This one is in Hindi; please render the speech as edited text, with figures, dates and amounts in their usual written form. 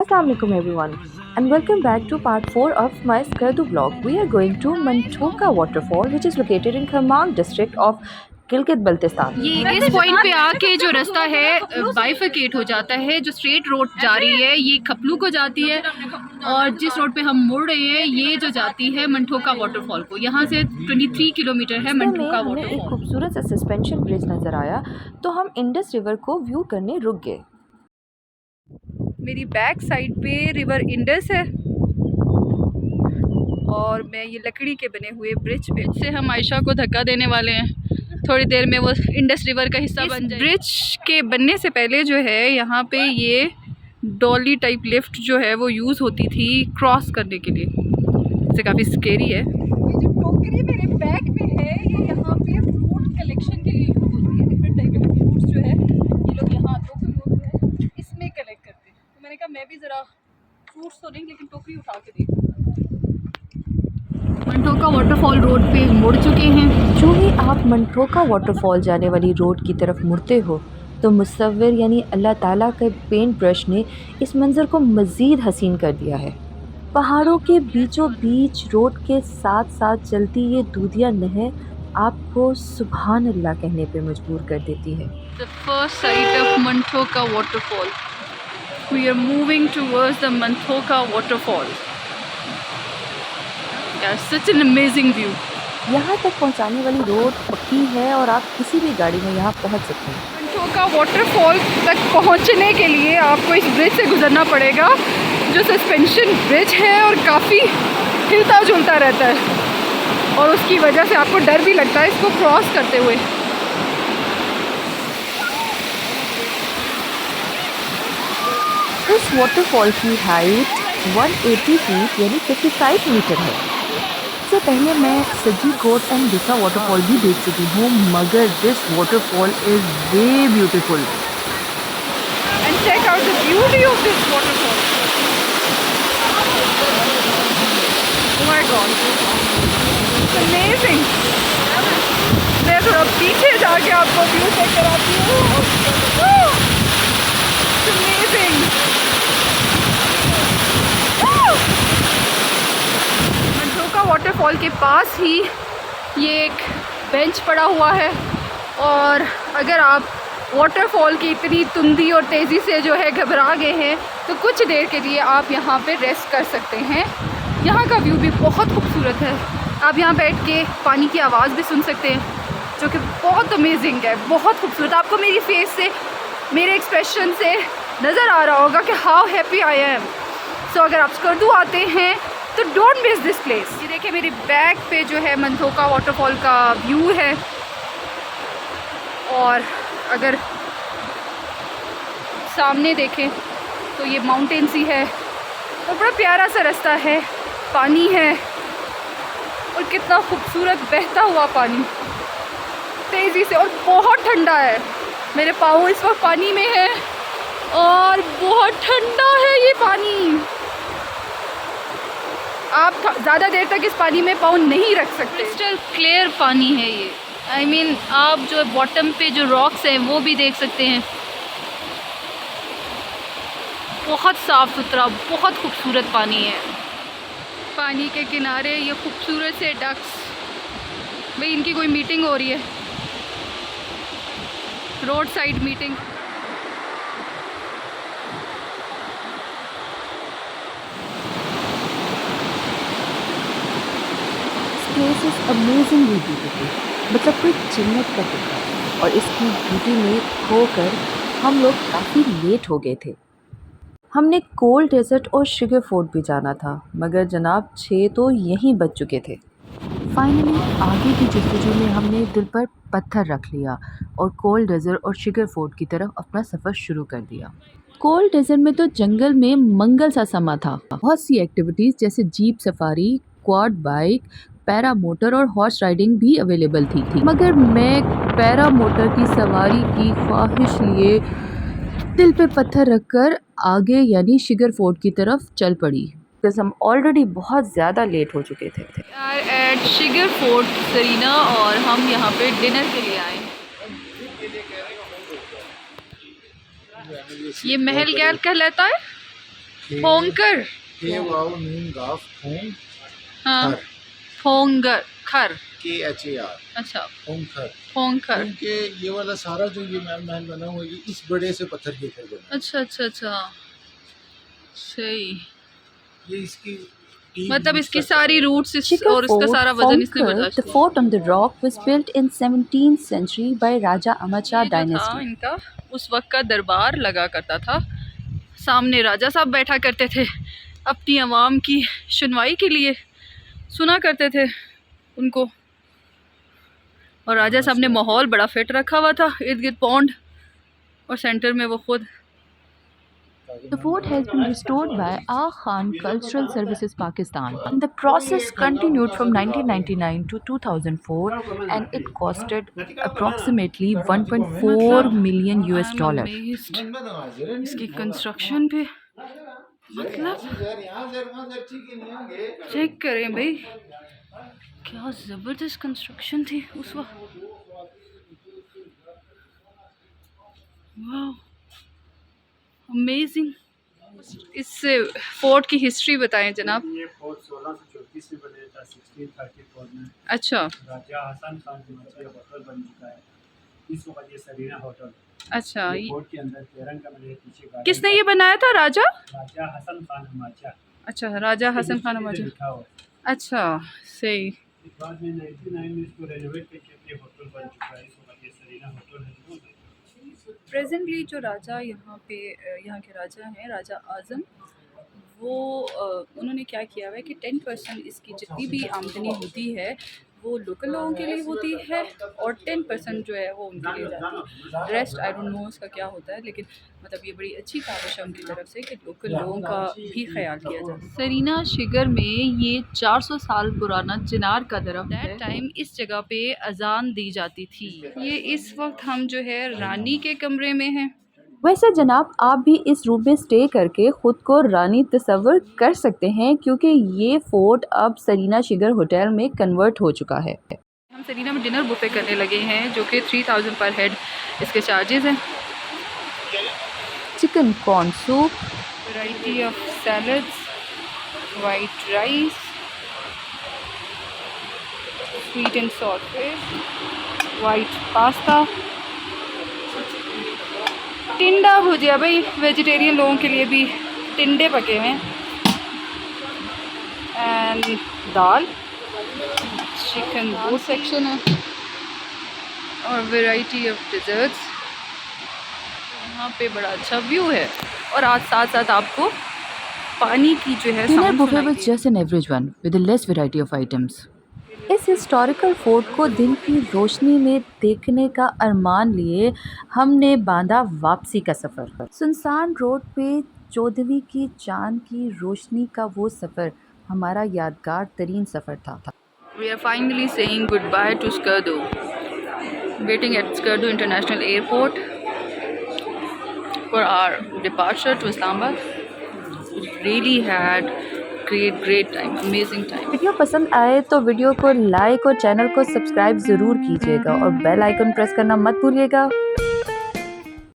Assalamualaikum everyone and welcome back to part 4 of my Skardu vlog. We are going to Mantoka waterfall which is located in Kharmang district of Gilgit Baltistan. ये इस पॉइंट पे आके जो रास्ता है बाइफिकेट हो जाता है। जो स्ट्रेट रोड जा रही है ये खपलू को जाती है और जिस रोड पे हम मुड़ रहे हैं ये जो जाती है मंठोका वाटरफॉल को। यहाँ से 23 किलोमीटर है मंठोका वाटरफॉल। एक खूबसूरत सा सस्पेंशन ब्रिज नज़र आया तो हम इंडस रिवर को व्यू करने रुक गए। मेरी बैक साइड पे रिवर इंडस है और मैं ये लकड़ी के बने हुए ब्रिज पे से हम आयशा को धक्का देने वाले हैं। थोड़ी देर में वो इंडस रिवर का हिस्सा बन जाए। ब्रिज के बनने से पहले जो है यहाँ पे ये डॉली टाइप लिफ्ट जो है वो यूज़ होती थी क्रॉस करने के लिए। इसे काफ़ी स्केरी है। ये जो टोकरी मेरे बैग में है ये यहाँ पे फ्रूट कलेक्शन के लिए यूज़ होती है। डिफरेंट टाइप के फ्रूट्स जो है ये लोग यहाँ टोकरी होती है इसमें कलेक्ट करते हैं। तो मैंने कहा मैं भी ज़रा फ्रूट्स तो नहीं लेकिन टोकरी उठा के देखूँ। मंठोका वाटरफॉल रोड पे मुड़ चुके हैं। जो ही आप मंठोका वाटरफॉल जाने वाली रोड की तरफ मुड़ते हो तो मुसव्विर यानी अल्लाह ताला के पेंट ब्रश ने इस मंज़र को मज़ीद हसीन कर दिया है। पहाड़ों के बीचों बीच रोड के साथ साथ चलती ये दूधिया नहर आपको सुभान अल्लाह कहने पे मजबूर कर देती है। The first sight of Mantoka waterfall. We are moving towards the Mantoka waterfall. Yeah, such an amazing view. यहाँ तक पहुँचाने वाली रोड पक्की है और आप किसी भी गाड़ी में यहाँ पहुँच सकते हैं। मंठोका वाटरफॉल तक पहुँचने के लिए आपको इस ब्रिज से गुजरना पड़ेगा जो सस्पेंशन ब्रिज है और काफ़ी हिलता जुलता रहता है और उसकी वजह से आपको डर भी लगता है इसको क्रॉस करते हुए। इस वाटरफॉल की हाइट 180 फीट यानी 55 मीटर है। इससे पहले मैं सजी कोट एंड दिशा वाटरफॉल भी देख चुकी हूँ मगर this waterfall is way beautiful. And check out the beauty of this waterfall. Oh my God, amazing. मैं थोड़ा पीछे जाके आपको व्यू चेक कराती हूँ। अमेजिंग। मंठोका वाटरफॉल के पास ही ये एक बेंच पड़ा हुआ है और अगर आप वाटरफॉल की इतनी तुंदी और तेज़ी से जो है घबरा गए हैं तो कुछ देर के लिए आप यहाँ पे रेस्ट कर सकते हैं। यहाँ का व्यू भी बहुत खूबसूरत है। आप यहाँ बैठ के पानी की आवाज़ भी सुन सकते हैं जो कि बहुत अमेजिंग है, बहुत खूबसूरत। आपको मेरी फेस से, मेरे एक्सप्रेशन से नज़र आ रहा होगा कि हाउ हैप्पी आई एम। सो अगर आप स्कर्दू आते हैं तो डोंट मिस दिस प्लेस। ये देखिए मेरी बैक पे जो है मंठोका वाटरफॉल का व्यू है और अगर सामने देखें तो ये माउंटेन्स ही है और बड़ा प्यारा सा रास्ता है, पानी है और कितना खूबसूरत बहता हुआ पानी तेज़ी से और बहुत ठंडा है। मेरे पाँव इस वक्त पानी में है और बहुत ठंडा है ये पानी। आप ज़्यादा देर तक इस पानी में पाँव नहीं रख सकते। क्रिस्टल क्लियर पानी है ये। I mean, आप जो बॉटम पे जो रॉक्स हैं वो भी देख सकते हैं। बहुत साफ़ सुथरा, बहुत खूबसूरत पानी है। पानी के किनारे ये खूबसूरत से डक्स, भाई इनकी कोई मीटिंग हो रही है, road side meeting. Place is amazingly beautiful, मतलब कोई जन्नत का टुकड़ा। और इसकी ब्यूटी में खोकर हम लोग काफ़ी लेट हो गए थे। हमने कोल्ड डेजर्ट और शुगर फोर्ट भी जाना था मगर जनाब 6 तो यहीं बज चुके थे। फाइनली आगे की जस्तजू में हमने दिल पर पत्थर रख लिया और कोल्ड डेजर्ट और शुगर फोर्ट की तरफ अपना सफ़र शुरू कर दिया। कोल्ड डेजर्ट में तो जंगल में मंगल सा समा था। बहुत सी एक्टिविटीज़ जैसे jeep safari, quad bike, para motor और हॉर्स राइडिंग भी अवेलेबल थी मगर मैं पैरा मोटर की सवारी की ख्वाहिश लिए दिल पे पत्थर रखकर आगे यानी शुगर फोर्ट की तरफ चल पड़ी बिकॉज हम ऑलरेडी बहुत ज़्यादा लेट हो चुके थे। एट शुगर फोर्ट सरीना और हम यहाँ पे डिनर के लिए आए। ये महल क्या कहलाता है? फोंकर। के वाव नीम गाफ फोंग हाँ, खर फोंगर खर। KHAR अच्छा, फोंग फोंकर। क्योंकि ये वाला सारा जो ये मैम महल बना हुआ है ये इस बड़े से पत्थर के ऊपर बना अच्छा अच्छा अच्छा, सही। है। ये इसकी टीम मतलब यूज इसकी कर सारी सकते रूट्स Chikka और इसका Fort, सारा वजन इसने Fonker, बर्दाश्त the किया। fort on the rock, was built in 17th century by Raja Amacha ये जो था dynasty. इनका उस वक्त का दरबार लगा करता था। सामने राजा साहब बैठा करते थे, अपनी आवाम की सुनवाई के लिए सुना करते थे उनको। और राजा साहब ने माहौल बड़ा फिट रखा हुआ था, इर्द गिर्द पौंड और सेंटर में वो खुद। The fort has been restored by Aga Khan Cultural Services Pakistan. The process continued from 1999 to 2004 and it costed approximately 1.4 million US dollar. इसकी कंस्ट्रक्शन पे मतलब चेक करें भाई, क्या ज़बरदस्त कंस्ट्रक्शन थी उस वक्त। वाह, अमेजिंग। इस फोर्ट की हिस्ट्री बताएं जनाब। ये फोर्ट 1634 में बना था, 1634 में। अच्छा राजा हसन खान के नीचे होटल बन चुका है इस वक्त, ये सरीना होटल। अच्छा, ये फोर्ट के अंदर तेरंग का बने पीछे गार्डन किसने ये बनाया था? राजा राजा हसन खान हमाचा। अच्छा, राजा हसन खान हिस्ट्री में हमाचा। लिखा हुआ है। अच्छा, सही। इस बाद में 99 में इसको रेनोवेट करके ये होटल बन चुका है, इस वक्त ये सरीना होटल है। प्रेजेंटली जो राजा यहाँ पे यहाँ के राजा हैं, राजा आज़म, वो उन्होंने क्या किया हुआ है कि 10% इसकी जितनी भी आमदनी होती है वो लोकल लोगों के लिए होती है और 10% जो है वो उनके लिए जाती है। रेस्ट आई डोंट नो उसका क्या होता है, लेकिन मतलब ये बड़ी अच्छी काविश है उनकी तरफ से कि लोकल लोगों का भी ख्याल किया जाए। सरीना शिगर में ये 400 साल पुराना चिनार का दरख्त है। टाइम इस जगह पे अजान दी जाती थी। ये इस वक्त हम जो है रानी के कमरे में हैं। वैसे जनाब आप भी इस रूम में स्टे करके ख़ुद को रानी तस्वर कर सकते हैं क्योंकि ये फोर्ट अब सरीना शिगर होटल में कन्वर्ट हो चुका है। हम सरीना में डिनर बुफे करने लगे हैं जो कि 3000 पर हेड इसके चार्जेस हैं। Chicken corn soup, variety of salads, white rice, sweet and salt fish, white pasta, टिंडा भुजिया। भाई वेजिटेरियन लोगों के लिए भी टिंडे पके हुए हैं, एंड दाल, चिकन वो सेक्शन है और वैरायटी ऑफ डिज़र्ट्स। यहाँ पे बड़ा अच्छा व्यू है और आज साथ साथ आपको पानी की जो है डिनर साउंड बुफे सुनाई वाज देगी। Just an average one with a less variety of items. इस हिस्टोरिकल फोर्ट को दिन की रोशनी में देखने का अरमान लिए हमने बांधा वापसी का सफ़र। सुनसान रोड पे 14वीं की चांद की रोशनी का वो सफ़र हमारा यादगार तरीन सफ़र था। We are finally saying goodbye to Skardu. Waiting at Skardu International Airport for our departure to Islamabad. We really had great time, amazing time. Video पसंद आए तो वीडियो को लाइक और चैनल को सब्सक्राइब ज़रूर कीजिएगा और बेल आइकन प्रेस करना मत भूलिएगा।